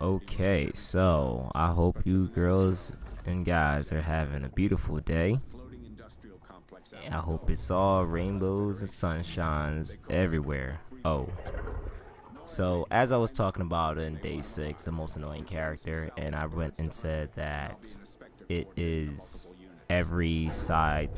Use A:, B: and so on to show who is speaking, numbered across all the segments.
A: Okay, so I hope you girls and guys are having a beautiful day. I hope it's all rainbows and sunshines everywhere. Oh, so as I was talking about in day 6, the most annoying character, and I went and said that it is every side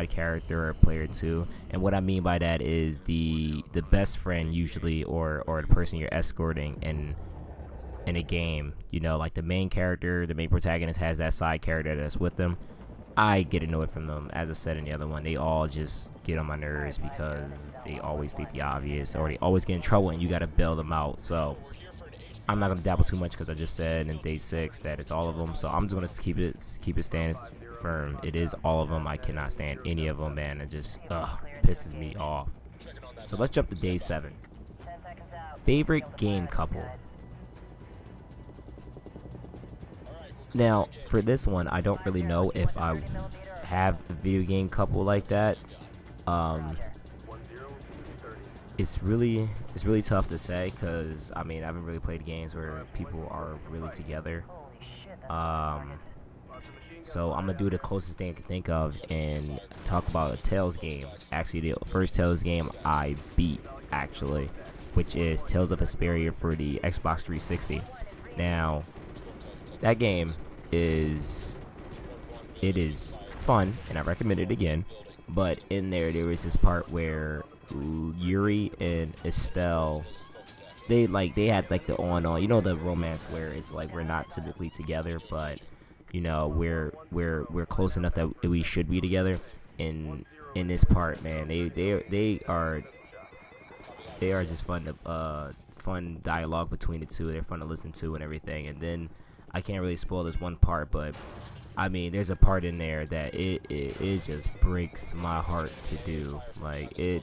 A: character or player too. And what I mean by that is the best friend usually, or the person you're escorting in a game. You know, like the main character, the main protagonist has that side character that's with them. I get annoyed from them. As I said in the other one, they all just get on my nerves because they always state the obvious, or they always get in trouble and you gotta bail them out. So I'm not gonna dabble too much because I just said in day 6 that it's all of them. So I'm just gonna keep it standing firm. It is all of them. I cannot stand any of them, man. It just pisses me off. So let's jump to day 7. Favorite game couple. Now, for this one, I don't really know if I have a video game couple like that. It's really tough to say because I mean I haven't really played games where people are really together. So I'm gonna do the closest thing I can think of and talk about a Tales game. Actually, the first Tales game I beat, actually, which is Tales of Vesperia for the Xbox 360. Now, that game is fun, and I recommend it again. But in there was this part where Yuri and Estelle, they had like the on, you know, the romance where it's like we're not typically together, but you know we're close enough that we should be together. In this part, man, they are just fun dialogue between the two. They're fun to listen to and everything. And then I can't really spoil this one part, but I mean, there's a part in there that it just breaks my heart to do. Like it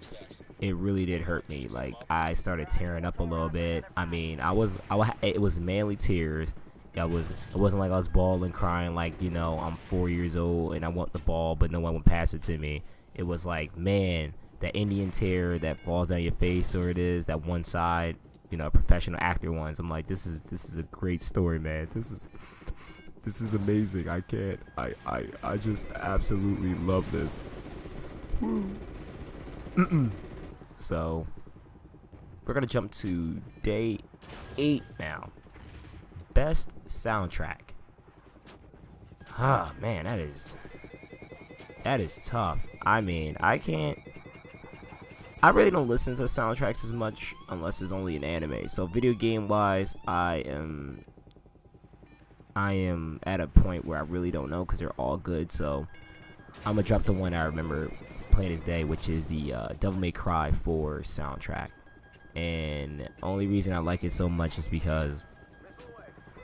A: really did hurt me. Like I started tearing up a little bit. I mean, it was mainly tears. It wasn't like I was bawling, crying like, you know, I'm 4 years old and I want the ball, but no one would pass it to me. It was like, man, that Indian tear that falls down your face, or it is that one side, you know, professional actor ones. I'm like, this is a great story, man. This is amazing. I just absolutely love this. So we're gonna jump to day 8 now. Best soundtrack. Ah, man, that is tough. I mean, I really don't listen to soundtracks as much unless it's only an anime. So video game wise, I am at a point where I really don't know because they're all good. So I'm gonna drop the one I remember playing this day, which is the Devil May Cry 4 soundtrack. And only reason I like it so much is because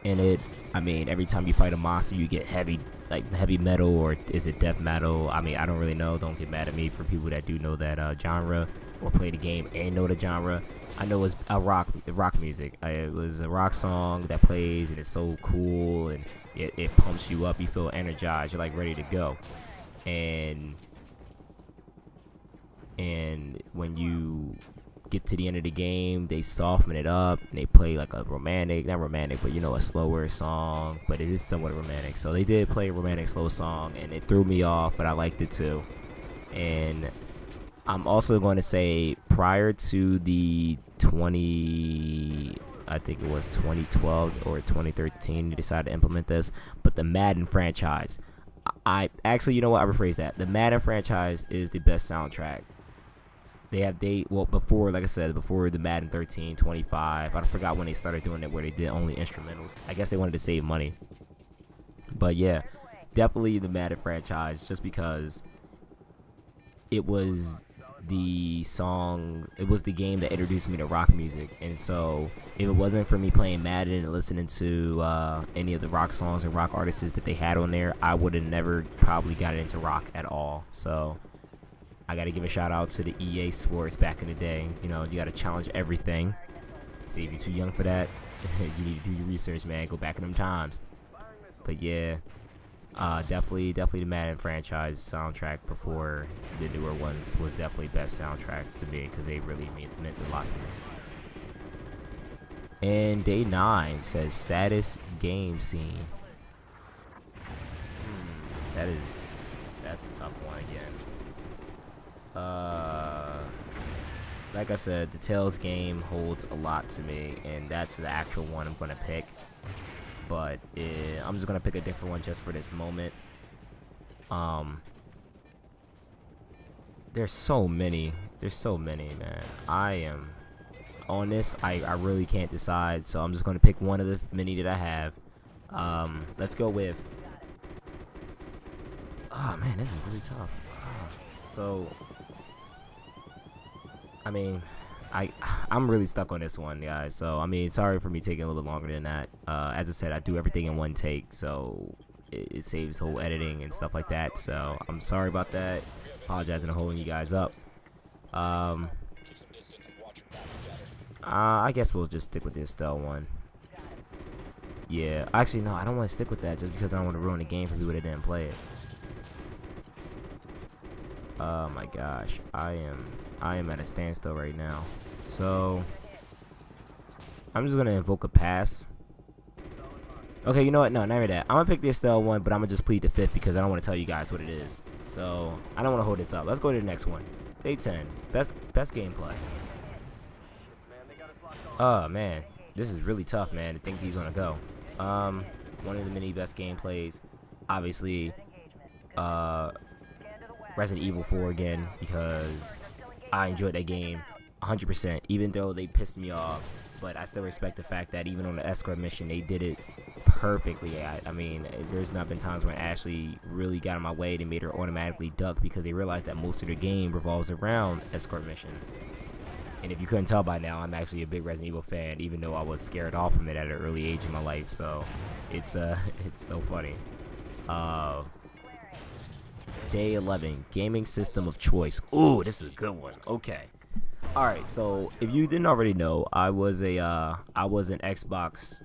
A: in it, I mean, every time you fight a monster, you get heavy metal, or is it death metal? I mean, I don't really know. Don't get mad at me for people that do know that genre or play the game and know the genre. I know it's rock music. It was a rock song that plays, and it's so cool, and it pumps you up. You feel energized. You're like ready to go. And when you get to the end of the game, they soften it up and they play like a not romantic, but you know, a slower song, but it is somewhat romantic. So they did play a romantic slow song, and it threw me off, but I liked it too. And I'm also going to say, prior to the I think it was 2012 or 2013, they decided to implement this, but the Madden franchise, I actually, you know what, I rephrase that. The Madden franchise is the best soundtrack. Before, like I said, before the Madden 13, 25, I forgot when they started doing it where they did only instrumentals. I guess they wanted to save money. But yeah, definitely the Madden franchise, just because it was the game that introduced me to rock music. And so if it wasn't for me playing Madden and listening to any of the rock songs and rock artists that they had on there, I would have never probably gotten into rock at all. So I got to give a shout out to the EA Sports back in the day. You know, you got to challenge everything. See, if you're too young for that, you need to do your research, man. Go back in them times. But yeah, definitely the Madden franchise soundtrack before the newer ones was definitely best soundtracks to me, because they really meant a lot to me. And day 9 says saddest game scene. That's a tough one again. Like I said, the Tales game holds a lot to me, and that's the actual one I'm gonna pick. But I'm just gonna pick a different one just for this moment. There's so many, man. I am on this. I really can't decide, so I'm just gonna pick one of the many that I have. Let's go with. Oh man, this is really tough. So, I mean, I'm really stuck on this one, guys. So, I mean, sorry for me taking a little bit longer than that. As I said, I do everything in one take, so it saves whole editing and stuff like that. So, I'm sorry about that. Apologizing for holding you guys up. I guess we'll just stick with the Estelle one. Yeah, actually, no, I don't want to stick with that just because I don't want to ruin the game for people that didn't play it. Oh my gosh, I am at a standstill right now. So I'm just gonna invoke a pass. Okay, you know what? No, not even that. I'm gonna pick the Estelle one, but I'm gonna just plead the 5th because I don't want to tell you guys what it is. So I don't want to hold this up. Let's go to the next one. Day 10. Best gameplay. Oh man, this is really tough, man. To think these gonna go. One of the many best gameplays, obviously. Resident Evil 4 again, because I enjoyed that game 100%, even though they pissed me off. But I still respect the fact that even on the escort mission, they did it perfectly. I mean, there's not been times when Ashley really got in my way. They made her automatically duck because they realized that most of the game revolves around escort missions. And if you couldn't tell by now, I'm actually a big Resident Evil fan, even though I was scared off from it at an early age in my life. So it's so funny. Day 11, gaming system of choice. Ooh, this is a good one. Okay. All right. So if you didn't already know, I was an Xbox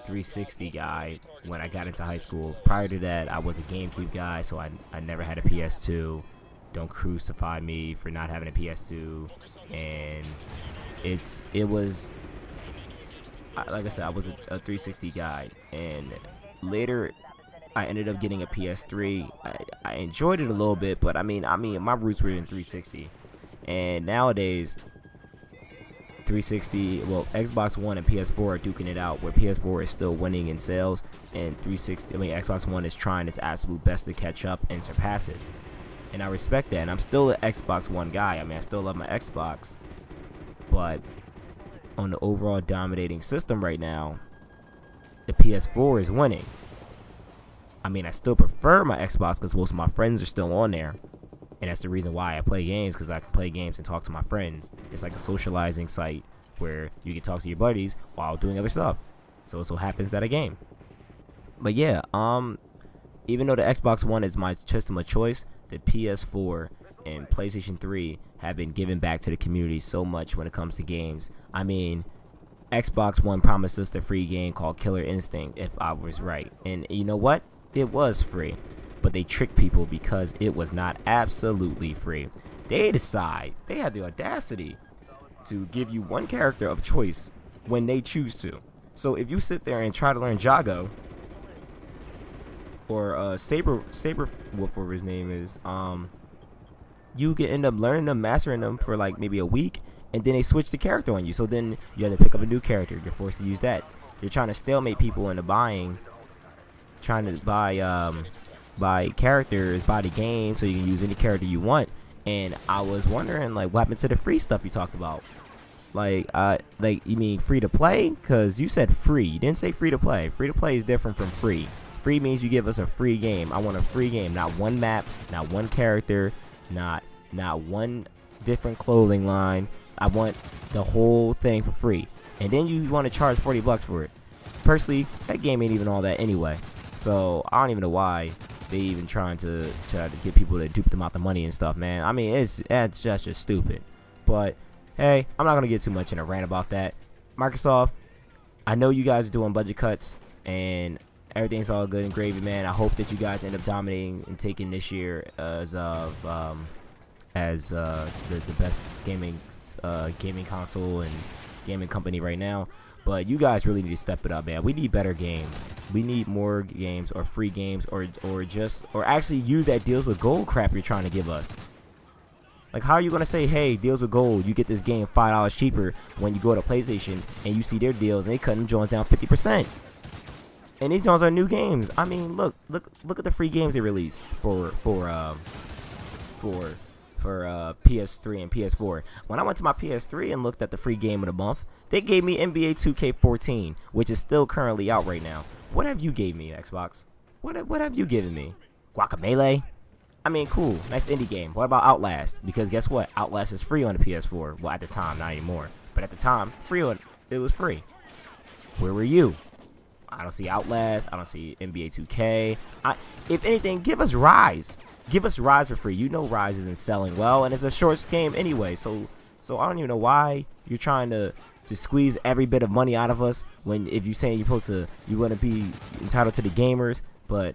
A: 360 guy when I got into high school. Prior to that, I was a GameCube guy, so I never had a PS2. Don't crucify me for not having a PS2. And it was like I said, I was a 360 guy, and later I ended up getting a PS3. I enjoyed it a little bit, but I mean, my roots were in 360, and nowadays 360, well, Xbox One and PS4 are duking it out, where PS4 is still winning in sales, and Xbox One is trying its absolute best to catch up and surpass it. And I respect that, and I'm still an Xbox One guy. I mean, I still love my Xbox, but on the overall dominating system right now, the PS4 is winning. I mean, I still prefer my Xbox because most of my friends are still on there, and that's the reason why I play games, because I can play games and talk to my friends. It's like a socializing site where you can talk to your buddies while doing other stuff. So it so happens that I game. But yeah, even though the Xbox One is my system of choice, the PS4 and PlayStation 3 have been given back to the community so much when it comes to games. I mean, Xbox One promised us the free game called Killer Instinct, if I was right. And you know what? It was free. But they tricked people because it was not absolutely free. They had the audacity to give you one character of choice when they choose to. So if you sit there and try to learn Jago, or Saber, whatever his name is, you can end up learning them, mastering them for like maybe a week, and then they switch the character on you. So then you have to pick up a new character. You're forced to use that. You're trying to stalemate people into trying to buy characters, buy the game, so you can use any character you want. And I was wondering, like, what happened to the free stuff you talked about? Like you mean free to play? Cause you said free. You didn't say free to play. Free to play is different from free. Free means you give us a free game. I want a free game, not one map, not one character, not one different clothing line. I want the whole thing for free. And then you want to charge $40 for it. Personally, that game ain't even all that anyway. So I don't even know why they even try to get people to dupe them out the money and stuff, man. I mean, it's just stupid. But hey, I'm not gonna get too much in a rant about that. Microsoft, I know you guys are doing budget cuts and everything's all good and gravy, man. I hope that you guys end up dominating and taking this year as the best gaming console and gaming company right now. But you guys really need to step it up, man. We need better games. We need more games or free games or actually use that deals with gold crap you're trying to give us. Like, how are you going to say, hey, deals with gold, you get this game $5 cheaper when you go to PlayStation and you see their deals and they cutting joints down 50%. And these joints are new games. I mean, look at the free games they release for PS3 and PS4. When I went to my PS3 and looked at the free game of the month, they gave me NBA 2K14, which is still currently out right now. What have you gave me, Xbox? What have you given me? Guacamelee? I mean, cool, nice indie game. What about Outlast? Because guess what? Outlast is free on the PS4. Well, at the time, not anymore. But at the time, it was free. Where were you? I don't see Outlast. I don't see NBA 2K. If anything, give us Rise. Give us Rise for free. You know Rise isn't selling well, and it's a short game anyway. So I don't even know why you're trying to squeeze every bit of money out of us when if you're saying you want to be entitled to the gamers. But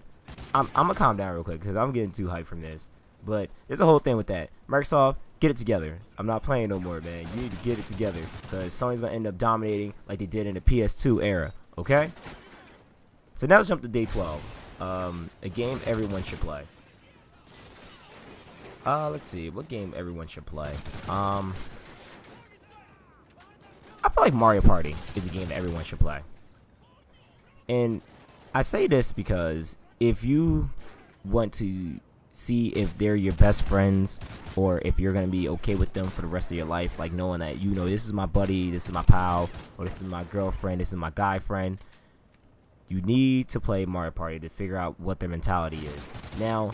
A: I'm gonna calm down real quick because I'm getting too hyped from this. But there's a whole thing with that. Microsoft, get it together. I'm not playing no more, man. You need to get it together because Sony's gonna end up dominating like they did in the PS2 era. Okay. So now let's jump to day 12. A game everyone should play. Let's see what game everyone should play. I feel like Mario Party is a game that everyone should play. And I say this because if you want to see if they're your best friends or if you're going to be okay with them for the rest of your life, like knowing that, you know, this is my buddy, this is my pal, or this is my girlfriend, this is my guy friend, you need to play Mario Party to figure out what their mentality is. Now,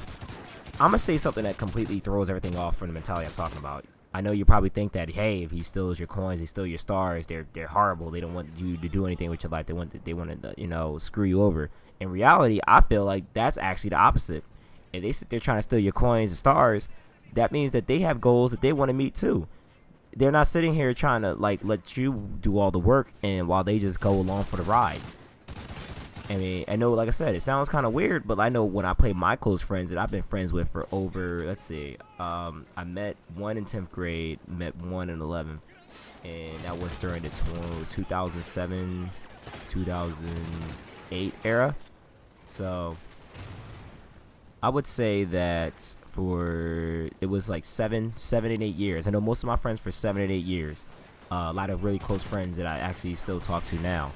A: I'm going to say something that completely throws everything off from the mentality I'm talking about. I know you probably think that, hey, if he steals your coins, he steals your stars, they're horrible. They don't want you to do anything with your life. They want to, you know, screw you over. In reality, I feel like that's actually the opposite. If they sit there trying to steal your coins and stars, that means that they have goals that they want to meet too. They're not sitting here trying to like let you do all the work and while they just go along for the ride. I mean, I know, like I said, it sounds kind of weird, but I know when I play my close friends that I've been friends with for over, let's see, I met one in 10th grade, met one in 11th, and that was during the 2007, 2008 era. So I would say that it was like 7 and 8 years. I know most of my friends for 7 and 8 years. A lot of really close friends that I actually still talk to now.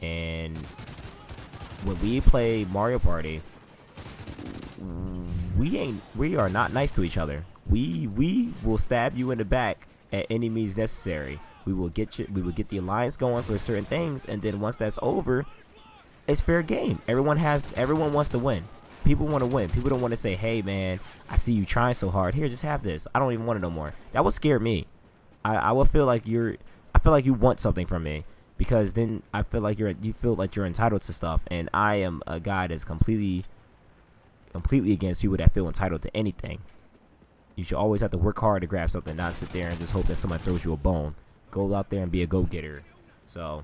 A: And when we play Mario Party, we are not nice to each other. We will stab you in the back at any means necessary. We will get the alliance going for certain things, and then once that's over, it's fair game. Everyone wants to win. People want to win. People don't want to say, hey man, I see you trying so hard. Here, just have this. I don't even want it no more. That would scare me. I would feel like you want something from me. Because then I feel like you feel like you're entitled to stuff, and I am a guy that's completely against people that feel entitled to anything. You should always have to work hard to grab something, not sit there and just hope that somebody throws you a bone. Go out there and be a go-getter. So,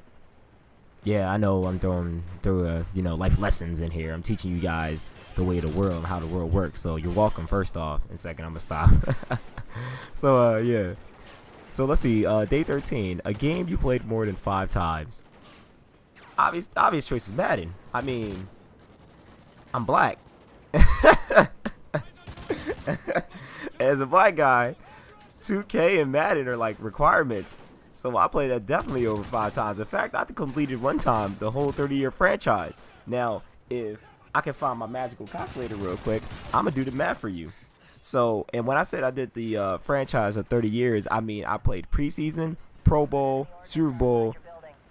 A: yeah, I know I'm throwing life lessons in here. I'm teaching you guys the way of the world and how the world works. So you're welcome. First off, and second, I'm gonna stop. So yeah. So let's see, day 13, a game you played more than 5 times. Obvious choice is Madden. I mean, I'm black. As a black guy, 2K and Madden are like requirements. So I played that definitely over 5 times. In fact, I completed one time the whole 30-year franchise. Now, if I can find my magical calculator real quick, I'm going to do the math for you. So, and when I said I did the franchise of 30 years, I mean I played preseason, Pro Bowl, Super Bowl,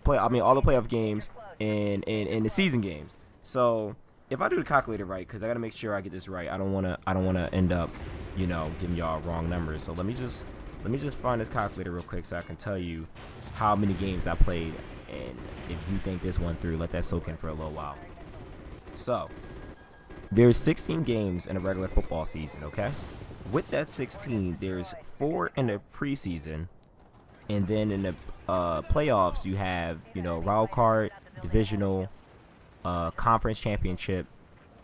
A: all the playoff games, and the season games. So, if I do the calculator right, because I gotta make sure I get this right, I don't wanna end up, giving y'all wrong numbers. So let me just find this calculator real quick so I can tell you how many games I played, and if you think this one through, let that soak in for a little while. So, there's 16 games in a regular football season, okay? With that 16, there's 4 in the preseason, and then in the playoffs, you have, wild card, divisional, conference championship,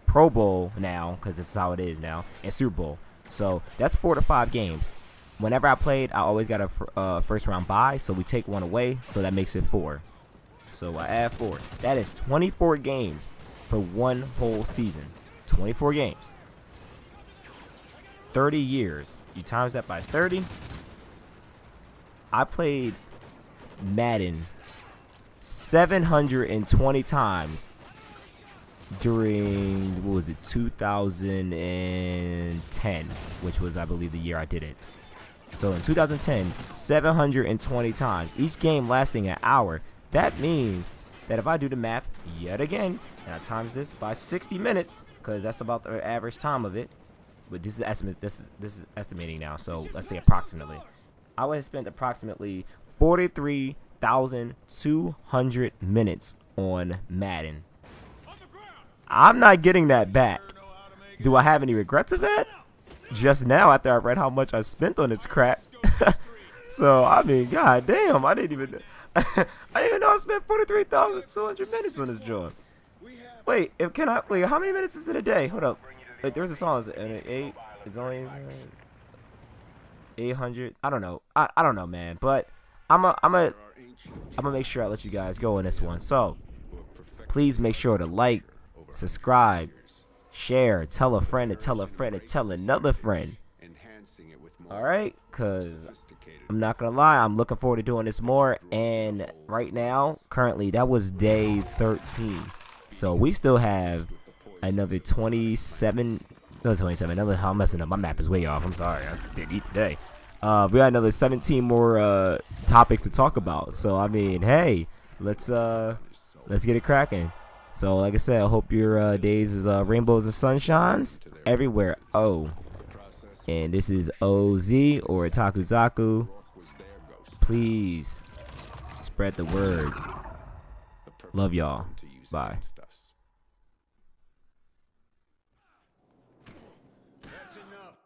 A: Pro Bowl now, because this is how it is now, and Super Bowl. So that's 4 to 5 games. Whenever I played, I always got a first round bye, so we take one away, so that makes it 4. So I add 4. That is 24 games for one whole season. 24 games. 30 years. You times that by 30. I played Madden 720 times during, what was it, 2010, which was, I believe, the year I did it. So in 2010, 720 times, each game lasting an hour. That means that if I do the math yet again, and I times this by 60 minutes, because that's about the average time of it, but this is estimate. This is estimating now. So let's say approximately, I would have spent approximately 43,200 minutes on Madden. I'm not getting that back. Do I have any regrets of that? Just now, after I read how much I spent on this crap. So I mean, god damn, I didn't even know I spent 43,200 minutes on this joint. Wait, wait, how many minutes is it a day? Hold up. Wait, there's a song. Is it 8? It's only 800. I don't know. I don't know, man. But I'm gonna make sure I let you guys go on this one. So please make sure to like, subscribe, share, tell a friend to tell a friend to tell another friend. Alright, cause I'm not gonna lie, I'm looking forward to doing this more. And right now, currently, that was day 13. So we still have another 27. No, 27. I'm messing up. My map is way off. I'm sorry. I didn't eat today. We got another 17 more topics to talk about. So I mean, hey, let's get it cracking. So like I said, I hope your days is rainbows and sunshines everywhere. Oh, and this is OZ or Takuzaku. Please spread the word. Love y'all. Bye.
B: That's enough.